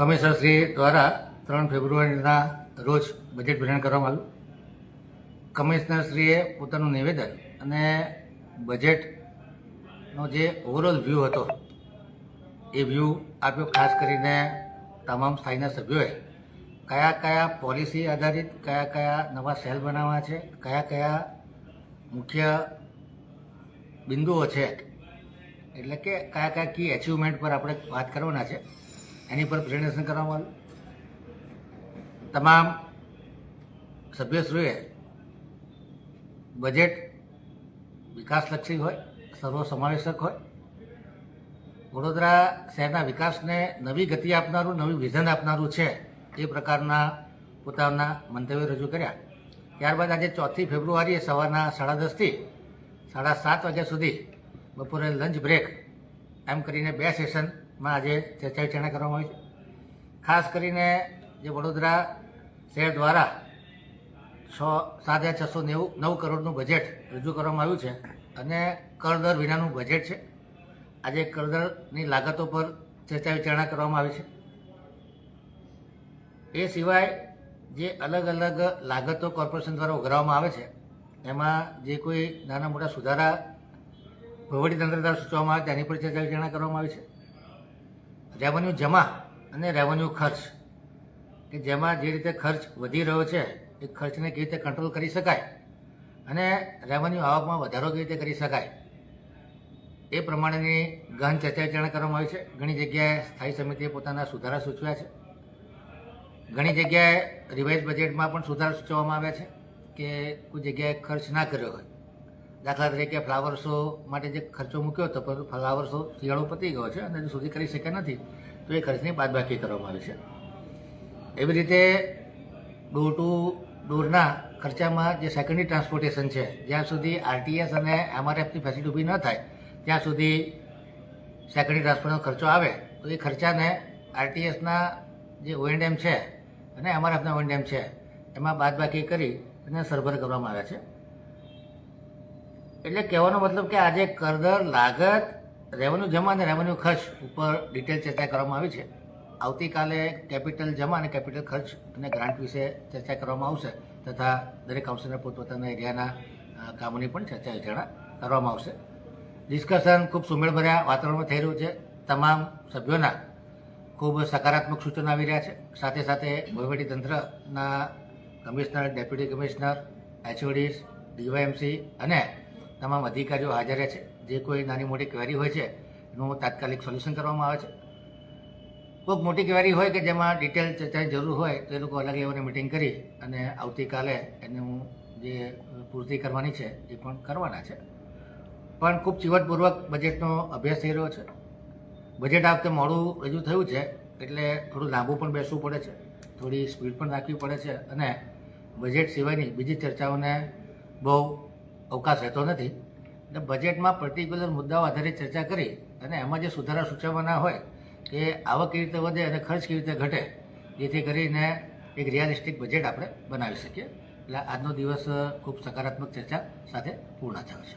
Commissioner Shri દ્વારા 3 ફેબ્રુઆરીના રોજ budget વિતરણ કરવામાં આવ્યું. કમિશનરશ્રીએ પોતાનું નિવેદન અને બજેટનો જે ઓવરઓલ વ્યૂ હતો એ વ્યૂ આપ્યો. ખાસ કરીને તમામ સ્થાયીના સભ્યોએ કયા કયા પોલિસી આધારિત કયા કયા નવા સેલ બનાવવા છે, કયા કયા મુખ્ય બિંદુઓ છે, એટલે કે કયા કયા કી એચિવમેન્ટ પર આપણે વાત કરવાના છે એની પર પ્રેઝન્ટેશન કરવામાં આવ્યું. તમામ સભ્યશ્રીઓએ બજેટ વિકાસલક્ષી હોય, સર્વસમાવેશક હોય, વડોદરા શહેરના વિકાસને નવી ગતિ આપનારું, નવી વિઝન આપનારું છે એ પ્રકારના પોતાના મંતવ્યો રજૂ કર્યા. ત્યારબાદ આજે 4 ફેબ્રુઆરીએ સવારના 10:30 થી 7:30 વાગ્યા સુધી બપોરે લંચ બ્રેક એમ કરીને 2 સેશનમાં આજે ચર્ચા વિચારણા કરવામાં આવી છે. ખાસ કરીને જે વડોદરા શહેર દ્વારા 7,699 કરોડનું બજેટ રજૂ કરવામાં આવ્યું છે અને કરદર વિનાનું બજેટ છે. આજે કરદરની લાગતો પર ચર્ચા વિચારણા કરવામાં આવી છે. એ સિવાય જે અલગ અલગ લાગતો કોર્પોરેશન દ્વારા ઉઘરાવવામાં આવે છે એમાં જે કોઈ નાના મોટા સુધારા વહીવટીતંત્ર દ્વારા સૂચવવામાં આવે તેની પર ચર્ચા વિચારણા કરવામાં આવી છે. રેવન્યુ જમા અને રેવન્યુ ખર્ચ કે જેમાં જે રીતે ખર્ચ વધી રહ્યો છે એ ખર્ચને કેવી રીતે કંટ્રોલ કરી શકાય અને રેવન્યુ આવકમાં વધારો કેવી રીતે કરી શકાય એ પ્રમાણેની ગહન ચર્ચા વિચારણા કરવામાં આવી છે. ઘણી જગ્યાએ સ્થાયી સમિતિએ પોતાના સુધારા સૂચવ્યા છે. ઘણી જગ્યાએ રિવાઇઝ બજેટમાં પણ સુધારા સૂચવવામાં આવ્યા છે કે કોઈ જગ્યાએ ખર્ચ ના કર્યો હોય. દાખલા તરીકે ફ્લાવર શો માટે જે ખર્ચો મૂક્યો હતો પરંતુ ફ્લાવર શો શિયાળો પતી ગયો છે અને હજુ સુધી કરી શક્યા નથી, તો એ ખર્ચની બાદબાકી કરવામાં આવી છે. એવી રીતે ડોર ટુ ડોરના ખર્ચામાં જે સેકન્ડરી ટ્રાન્સપોર્ટેશન છે, જ્યાં સુધી આરટીએસ અને એમઆરએફની ફેસિલિટી ઊભી ન થાય ત્યાં સુધી સેકન્ડરી ટ્રાન્સપોર્ટનો ખર્ચો આવે તો એ ખર્ચાને આરટીએસના જે ઓએનડેમ છે અને એમઆરએફના ઓએનડેમ છે એમાં બાદબાકી કરી અને સરભર કરવામાં આવ્યા છે. એટલે કહેવાનો મતલબ કે આજે કરદર, લાગત, રેવન્યુ જમા અને રેવન્યુ ખર્ચ ઉપર ડિટેલ ચર્ચા કરવામાં આવી છે. આવતીકાલે કેપિટલ જમા અને કેપિટલ ખર્ચ અને ગ્રાન્ટ વિશે ચર્ચા કરવામાં આવશે તથા દરેક કાઉન્સિલર પોતપોતાના એરિયાના કામોની પણ ચર્ચા વિચારણા કરવામાં આવશે. ડિસ્કશન ખૂબ સુમેળભર્યા વાતાવરણમાં થઈ રહ્યું છે. તમામ સભ્યોના ખૂબ સકારાત્મક સૂચનો આવી રહ્યા છે. સાથે સાથે વહીવટીતંત્રના કમિશનર, ડેપ્યુટી કમિશનર, એચઓડીસ, ડીવાયએમસી અને તમામ અધિકારીઓ હાજર છે. જે કોઈ નાની મોટી ક્વેરી હોય છે એનું તાત્કાલિક સોલ્યુશન કરવામાં આવે છે. ખૂબ મોટી ક્વેરી હોય કે જેમાં ડિટેલ ચર્ચાની જરૂર હોય તો એ લોકો અલગ લેવલની મિટિંગ કરી અને આવતીકાલે એનું જે પૂર્તિ કરવાની છે એ પણ કરવાના છે. પણ ખૂબ ચીવટપૂર્વક બજેટનો અભ્યાસ થઈ રહ્યો છે. બજેટ આ વખતે મોડું રજૂ થયું છે એટલે થોડું લાંબુ પણ બેસવું પડે છે, થોડી સ્પીડ પણ રાખવી પડે છે અને બજેટ સિવાયની બીજી ચર્ચાઓને બહુ અવકાશ રહેતો નથી. એટલે બજેટમાં પર્ટિક્યુલર મુદ્દાઓ આધારિત ચર્ચા કરી અને એમાં જે સુધારા સૂચવવાના હોય કે આવક કેવી રીતે વધે અને ખર્ચ કેવી રીતે ઘટે, જેથી કરીને એક રિયાલિસ્ટિક બજેટ આપણે બનાવી શકીએ. એટલે આજનો દિવસ ખૂબ સકારાત્મક ચર્ચા સાથે પૂર્ણ થયો છે.